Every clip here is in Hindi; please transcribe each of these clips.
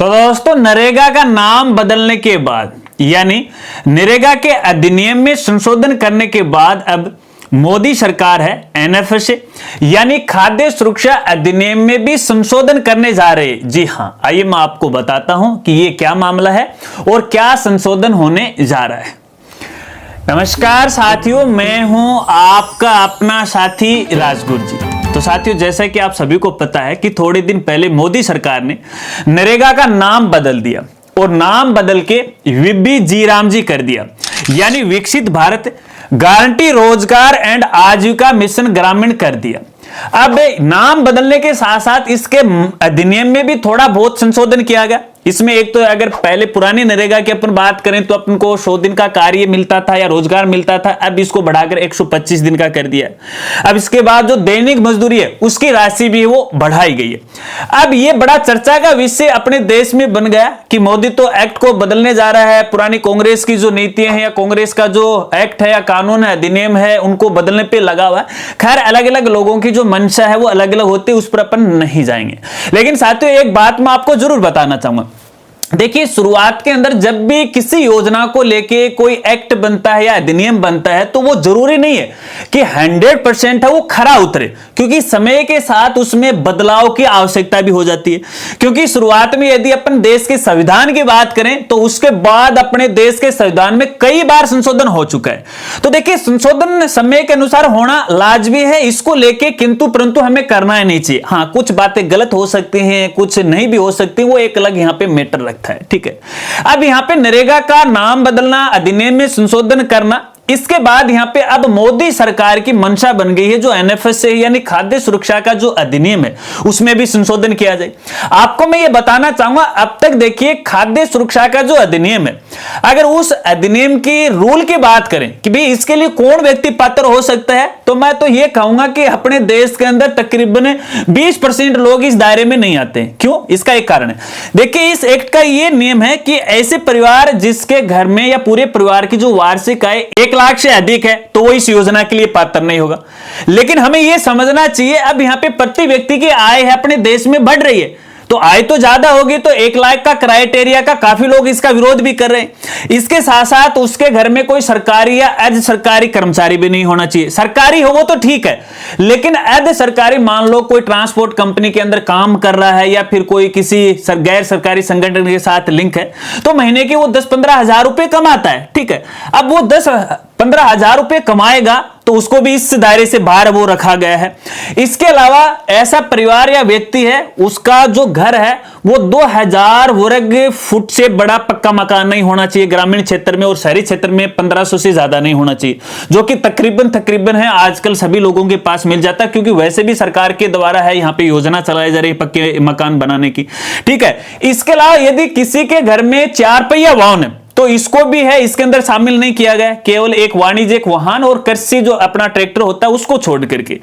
तो दोस्तों, नरेगा का नाम बदलने के बाद यानी नरेगा के अधिनियम में संशोधन करने के बाद अब मोदी सरकार है एनएफएसए यानी खाद्य सुरक्षा अधिनियम में भी संशोधन करने जा रहे हैं। जी हां, आइए मैं आपको बताता हूं कि ये क्या मामला है और क्या संशोधन होने जा रहा है। नमस्कार साथियों, मैं हूं आपका अपना साथी राजगुरु जी। तो साथियों, जैसा कि आप सभी को पता है कि थोड़े दिन पहले मोदी सरकार ने नरेगा का नाम बदल दिया और नाम बदल के विबी जी राम जी कर दिया, यानी विकसित भारत गारंटी रोजगार एंड आजीविका मिशन ग्रामीण कर दिया। अब नाम बदलने के साथ साथ इसके अधिनियम में भी थोड़ा बहुत संशोधन किया गया। इसमें एक तो अगर पहले पुरानी नरेगा की अपन बात करें तो अपन को 100 दिन का कार्य मिलता था या रोजगार मिलता था, अब इसको बढ़ाकर 125 दिन का कर दिया। अब इसके बाद जो दैनिक मजदूरी है उसकी राशि भी वो बढ़ाई गई है। अब ये बड़ा चर्चा का विषय अपने देश में बन गया कि मोदी तो एक्ट को बदलने जा रहा है, पुरानी कांग्रेस की जो नीतियां हैं या कांग्रेस का जो एक्ट है या कानून है, अधिनियम है, उनको बदलने पे लगा हुआ है। खैर, अलग अलग लोगों की जो मंशा है वो अलग अलग होती है, उस पर अपन नहीं जाएंगे। लेकिन साथियों, एक बात मैं आपको जरूर बताना चाहूंगा। देखिए, शुरुआत के अंदर जब भी किसी योजना को लेके कोई एक्ट बनता है या अधिनियम बनता है तो वो जरूरी नहीं है कि 100% है वो खरा उतरे, क्योंकि समय के साथ उसमें बदलाव की आवश्यकता भी हो जाती है। क्योंकि शुरुआत में यदि अपन देश के संविधान की बात करें तो उसके बाद अपने देश के संविधान में कई बार संशोधन हो चुका है। तो देखिए, संशोधन समय के अनुसार होना लाजमी है, इसको लेके किंतु परंतु हमें करना ही नहीं चाहिए। हाँ, कुछ बातें गलत हो सकती हैं, कुछ नहीं भी हो सकती, वो एक अलग यहाँ पे मैटर रखता है। ठीक है, अब यहां पे नरेगा का नाम बदलना, अधिनियम में संशोधन करना, इसके बाद यहां पे अब मोदी सरकार की मंशा बन गई है जो एनएफएसए यानी खाद्य सुरक्षा का जो अधिनियम है उसमें भी संशोधन किया जाए। आपको मैं ये बताना चाहूंगा, अब तक देखिए खाद्य सुरक्षा का जो अधिनियम है, अगर उस अधिनियम की रूल की बात करें कि भाई इसके लिए कौन व्यक्ति पात्र हो सकता है, तो मैं तो ये कहूंगा कि अपने देश के अंदर तकरीबन 20% लोग इस दायरे में नहीं आते हैं। क्यों? इसका एक कारण है। देखिए, इस एक्ट का ये नियम है कि ऐसे परिवार जिसके घर में या पूरे परिवार की जो वार्षिक आय 1 लाख से अधिक है तो वो इस योजना के लिए पात्र नहीं होगा। लेकिन हमें यह समझना चाहिए, अब यहां पे प्रति व्यक्ति की आय है अपने देश में बढ़ रही है, तो आय तो ज्यादा होगी, तो 1 लाख का क्राइटेरिया का काफी लोग इसका विरोध भी कर रहे हैं। इसके साथ साथ उसके घर में कोई सरकारी या अर्ध सरकारी कर्मचारी भी नहीं होना चाहिए। सरकारी हो वो तो ठीक है, लेकिन अर्ध सरकारी, मान लो कोई ट्रांसपोर्ट कंपनी के अंदर काम कर रहा है या फिर कोई किसी गैर सरकारी संगठन के साथ लिंक है, तो महीने के वो 10-15 हजार रुपए कमाता है। ठीक है, अब वो 10-15 हजार रुपए कमाएगा तो उसको भी इस दायरे से बाहर वो रखा गया है। इसके अलावा ऐसा परिवार या व्यक्ति है उसका जो घर है वो 2000 वर्ग फुट से बड़ा पक्का मकान नहीं होना चाहिए ग्रामीण क्षेत्र में, और शहरी क्षेत्र में 1500 से ज्यादा नहीं होना चाहिए, जो कि तकरीबन है आजकल सभी लोगों के पास मिल जाता है, क्योंकि वैसे भी सरकार के द्वारा है यहाँ पे योजना चलाई जा रही है पक्के मकान बनाने की। ठीक है, इसके अलावा यदि किसी के घर में 4 पहिया वाहन है तो इसको भी है इसके अंदर शामिल नहीं किया गया, केवल एक वाणिज्यिक वाहन और कृषि जो अपना ट्रैक्टर होता है उसको छोड़ करके।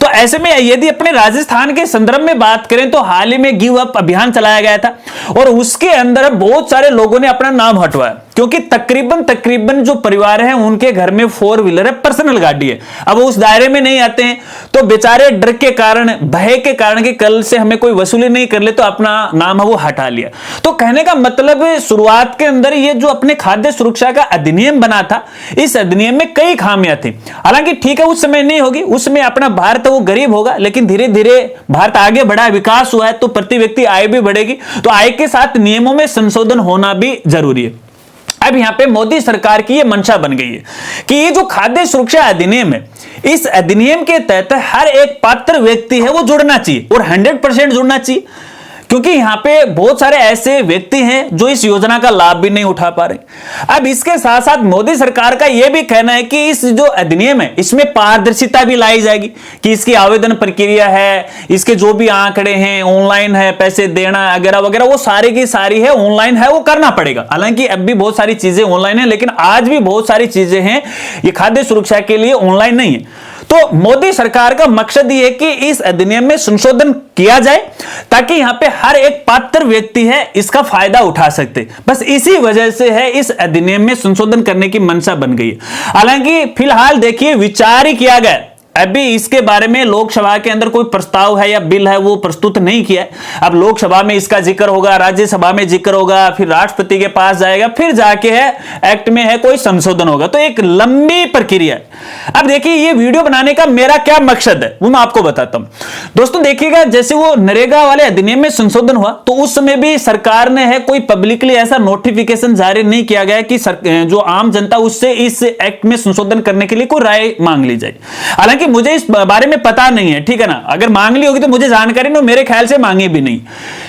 तो ऐसे में यदि अपने राजस्थान के संदर्भ में बात करें तो हाल ही में गिव अप अभियान चलाया गया था और उसके अंदर बहुत सारे लोगों ने अपना नाम हटवाया, क्योंकि तकरीबन जो परिवार है उनके घर में 4 व्हीलर है, पर्सनल गाड़ी है, अब उस दायरे में नहीं आते हैं, तो बेचारे डर के कारण, भय के कारण कि कल से हमें कोई वसूली नहीं कर ले, तो अपना नाम है वो हटा लिया। तो कहने का मतलब शुरुआत के अंदर ये जो अपने खाद्य सुरक्षा का अधिनियम बना था, इस अधिनियम में कई खामियां थी। हालांकि ठीक है, उस समय नहीं होगी, उसमें अपना भारत वो गरीब होगा, लेकिन धीरे धीरे भारत आगे बढ़ा, विकास हुआ है, तो प्रति व्यक्ति आय भी बढ़ेगी, तो आय के साथ नियमों में संशोधन होना भी जरूरी है। अब यहां पे मोदी सरकार की यह मंशा बन गई है कि ये जो खाद्य सुरक्षा अधिनियम है, इस अधिनियम के तहत हर एक पात्र व्यक्ति है वो जुड़ना चाहिए और 100% जुड़ना चाहिए, क्योंकि यहां पे बहुत सारे ऐसे व्यक्ति हैं जो इस योजना का लाभ भी नहीं उठा पा रहे। अब इसके साथ साथ मोदी सरकार का यह भी कहना है कि इस जो अधिनियम है इसमें पारदर्शिता भी लाई जाएगी, कि इसकी आवेदन प्रक्रिया है, इसके जो भी आंकड़े हैं, ऑनलाइन है, पैसे देना वगैरह वगैरह, वो सारी की सारी है ऑनलाइन है, वो करना पड़ेगा। हालांकि अब भी बहुत सारी चीजें ऑनलाइन है, लेकिन आज भी बहुत सारी चीजें हैं ये खाद्य सुरक्षा के लिए ऑनलाइन नहीं है। तो मोदी सरकार का मकसद यह है कि इस अधिनियम में संशोधन किया जाए ताकि यहां पे हर एक पात्र व्यक्ति है इसका फायदा उठा सकते। बस इसी वजह से है इस अधिनियम में संशोधन करने की मंशा बन गई है। हालांकि फिलहाल देखिए विचार ही किया गया, अभी इसके बारे में लोकसभा के अंदर कोई प्रस्ताव है या बिल है वो प्रस्तुत नहीं किया है। अब लोकसभा में इसका जिक्र होगा, राज्यसभा में जिक्र होगा, फिर राष्ट्रपति के पास जाएगा, फिर जाके है एक्ट में है कोई संशोधन होगा। तो एक लंबी प्रक्रिया है। अब देखिए ये वीडियो बनाने का मेरा क्या मकसद है वो मैं आपको बताता हूं। दोस्तों देखिएगा, जैसे वो नरेगा वाले अधिनियम में संशोधन हुआ तो उस समय भी सरकार ने है कोई पब्लिकली ऐसा नोटिफिकेशन जारी नहीं किया गया कि जो आम जनता उससे इस एक्ट में संशोधन करने के लिए कोई राय मांग ली जाए। हालांकि मुझे इस बारे में पता नहीं है, ठीक है ना, अगर मांग ली होगी तो मुझे जानकारी नहीं, मेरे ख्याल से मांगी भी नहीं।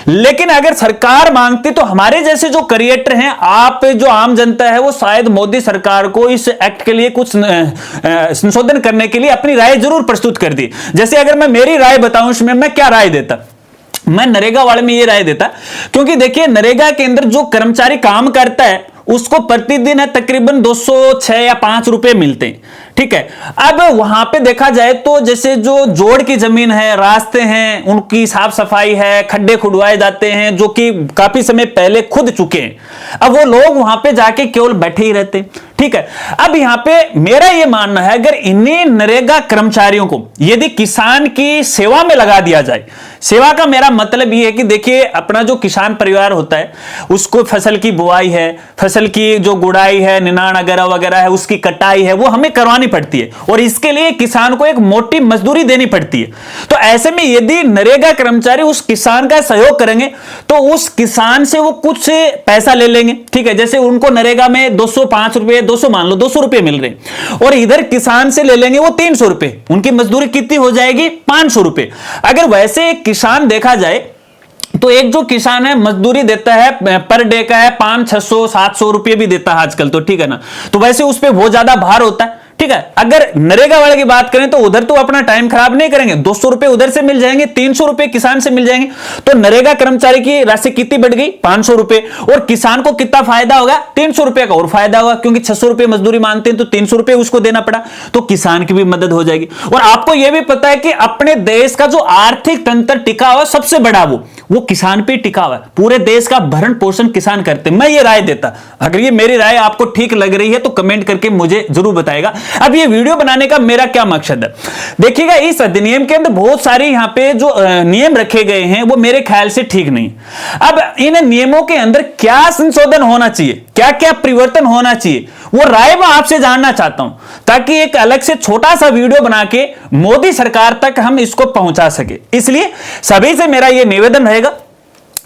लेकिन अगर सरकार मांगती तो हमारे जैसे जो क्रिएटर हैं, आप जो आम जनता है, वो शायद मोदी सरकार को इस एक्ट के लिए कुछ संशोधन करने के लिए अपनी राय जरूर प्रस्तुत कर दी। जैसे अगर मैं मेरी राय बताऊं इसमें मैं क्या राय देता, मैं नरेगा वाले में ये राय देता, क्योंकि देखिए नरेगा के अंदर जो कर्मचारी काम करता है उसको प्रतिदिन है तकरीबन 206 या 5 रुपए मिलते हैं, ठीक है। अब वहां पे देखा जाए तो जैसे जो जोड़ की जमीन है, रास्ते हैं, उनकी साफ सफाई है, खड्डे खुदवाए जाते हैं जो कि काफी समय पहले खुद चुके हैं, अब वो लोग वहां पे जाके केवल बैठे ही रहते, ठीक है। अब यहां पे मेरा ये मानना है, अगर इन्हीं नरेगा कर्मचारियों को यदि किसान की सेवा में लगा दिया जाए, सेवा का मेरा मतलब ये है कि देखिए अपना जो किसान परिवार होता है उसको फसल की बुआई है, फसल की जो गुड़ाई है, निनाण वगैरह वगैरह है, उसकी कटाई है, वो हमें करवानी पड़ती है और इसके लिए किसान को एक मोटी मजदूरी देनी पड़ती है। तो ऐसे में यदि नरेगा कर्मचारी उस किसान का सहयोग करेंगे तो उस किसान से वो कुछ पैसा ले लेंगे, ठीक है। जैसे उनको नरेगा में 205 रुपए, 200 मान लो 200 रुपए मिल रहे हैं और इधर किसान से ले लेंगे वो 300 रुपए, उनकी मजदूरी कितनी हो जाएगी, 500 रुपए। अगर वैसे एक किसान देखा जाए तो एक जो किसान है मजदूरी देता है पर डे का है 500, 600, 700 रुपए भी देता है आजकल, तो ठीक है ना, तो वैसे उस पर बहुत ज्यादा भार होता है, ठीक है। अगर नरेगा वाले की बात करें तो उधर तो अपना टाइम खराब नहीं करेंगे, 200 रुपए उधर से मिल जाएंगे, 300 रुपए किसान से मिल जाएंगे, तो नरेगा कर्मचारी की राशि कितनी बढ़ गई, 500 रुपए, और किसान को कितना फायदा होगा, 300 रुपए का और फायदा होगा, क्योंकि 600 रुपए मजदूरी मानते हैं तो 300 रुपए उसको देना पड़ा, तो किसान की भी मदद हो जाएगी। और आपको यह भी पता है कि अपने देश का जो आर्थिक तंत्र टिका हुआ सबसे बड़ा वो किसान पे टिका हुआ है, पूरे देश का भरण पोषण किसान करते। मैं ये राय देता, अगर ये मेरी राय आपको ठीक लग रही है तो कमेंट करके मुझे जरूर बताएगा। अब ये वीडियो बनाने का मेरा क्या मकसद है, देखिएगा इस अधिनियम के अंदर बहुत सारे यहां पे जो नियम रखे गए हैं वो मेरे ख्याल से ठीक नहीं। अब इन नियमों के अंदर क्या संशोधन होना चाहिए, क्या क्या परिवर्तन होना चाहिए, वो राय मैं आपसे जानना चाहता हूं, ताकि एक अलग से छोटा सा वीडियो बना के मोदी सरकार तक हम इसको पहुंचा सके। इसलिए सभी से मेरा यह निवेदन रहेगा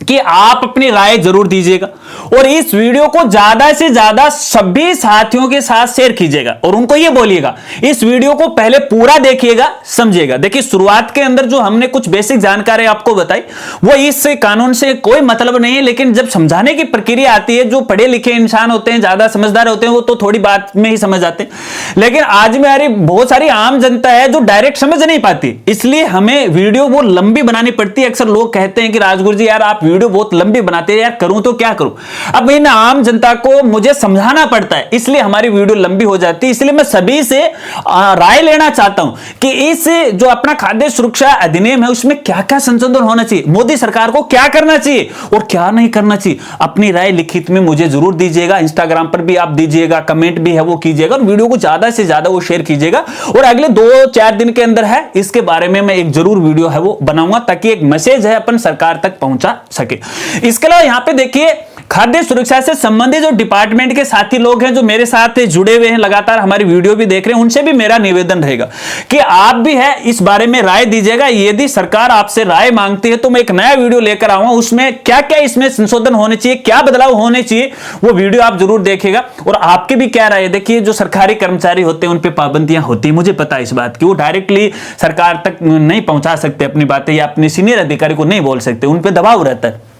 कि आप अपनी राय जरूर दीजिएगा और इस वीडियो को ज्यादा से ज्यादा सभी साथियों के साथ शेयर कीजिएगा और उनको यह बोलिएगा इस वीडियो को पहले पूरा देखिएगा, समझिएगा। देखिए शुरुआत के अंदर जो हमने कुछ बेसिक जानकारी आपको बताई वो इस कानून से कोई मतलब नहीं है, लेकिन जब समझाने की प्रक्रिया आती है, जो पढ़े लिखे इंसान होते हैं, ज्यादा समझदार होते हैं, वो तो थोड़ी बात में ही समझ आते हैं। लेकिन आज में यार बहुत सारी आम जनता है जो डायरेक्ट समझ नहीं पाती, इसलिए हमें वीडियो वो लंबी बनानी पड़ती है। अक्सर लोग कहते हैं कि राजगुरु जी यार आप वीडियो बहुत लंबी बनाते हैं, यार करूं तो क्या करूं। अब इन आम जनता को मुझे समझाना पड़ता है, इसलिए हमारी वीडियो लंबी हो जाती है। इसलिए मैं सभी से राय लेना चाहता हूं कि इस जो अपना खाद्य सुरक्षा अधिनियम है उसमें क्या क्या संशोधन होना चाहिए, मोदी सरकार को क्या करना चाहिए और क्या नहीं करना चाहिए। अपनी राय लिखित में मुझे जरूर दीजिएगा, इंस्टाग्राम पर भी आप दीजिएगा, कमेंट भी है वो कीजिएगा और वीडियो को ज्यादा से ज्यादा वो शेयर कीजिएगा। और अगले 2-4 दिन के अंदर है इसके बारे में मैं एक जरूर वीडियो है वो बनाऊंगा, ताकि एक मैसेज है अपन सरकार तक पहुंचा सके। इसके अलावा यहां पे देखिए खाद्य सुरक्षा से संबंधित जो डिपार्टमेंट के साथी लोग हैं जो मेरे साथ जुड़े हुए हैं, लगातार हमारी वीडियो भी देख रहे हैं, उनसे भी मेरा निवेदन रहेगा कि आप भी है इस बारे में राय दीजिएगा। यदि सरकार आपसे राय मांगती है तो मैं एक नया वीडियो लेकर आऊंगा, उसमें क्या क्या इसमें संशोधन होने चाहिए, क्या बदलाव होने चाहिए, वो वीडियो आप जरूर देखिएगा। और आपकी भी क्या राय है, देखिए जो सरकारी कर्मचारी होते हैं उन पर पाबंदियां होती है, मुझे पता है इस बात की, वो डायरेक्टली सरकार तक नहीं पहुंचा सकते अपनी बातें या अपने सीनियर अधिकारी को नहीं बोल सकते, उन पर दबाव रहता है।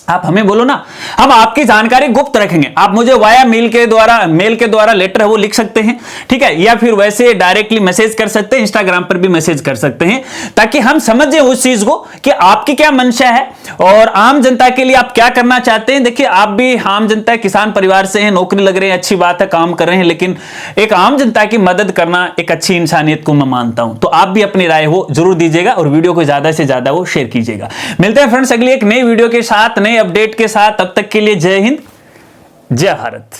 आप हमें बोलो ना, हम आपकी जानकारी गुप्त रखेंगे। आप मुझे वाया मेल के द्वारा लेटर है वो लिख सकते हैं, ठीक है, या फिर वैसे डायरेक्टली मैसेज कर सकते हैं, इंस्टाग्राम पर भी मैसेज कर सकते हैं, ताकि हम समझें उस चीज को कि आपकी क्या मंशा है और आम जनता के लिए आप क्या करना चाहते हैं। देखिए आप भी आम जनता, किसान परिवार से हैं, नौकरी लग रहे हैं, अच्छी बात है, काम कर रहे हैं, लेकिन एक आम जनता की मदद करना एक अच्छी इंसानियत को मैं मानता हूं। तो आप भी अपनी राय वो जरूर दीजिएगा और वीडियो को ज्यादा से ज्यादा वो शेयर कीजिएगा। मिलते हैं फ्रेंड्स अगली एक नई वीडियो के साथ, नए अपडेट के साथ। तब तक के लिए जय हिंद, जय भारत।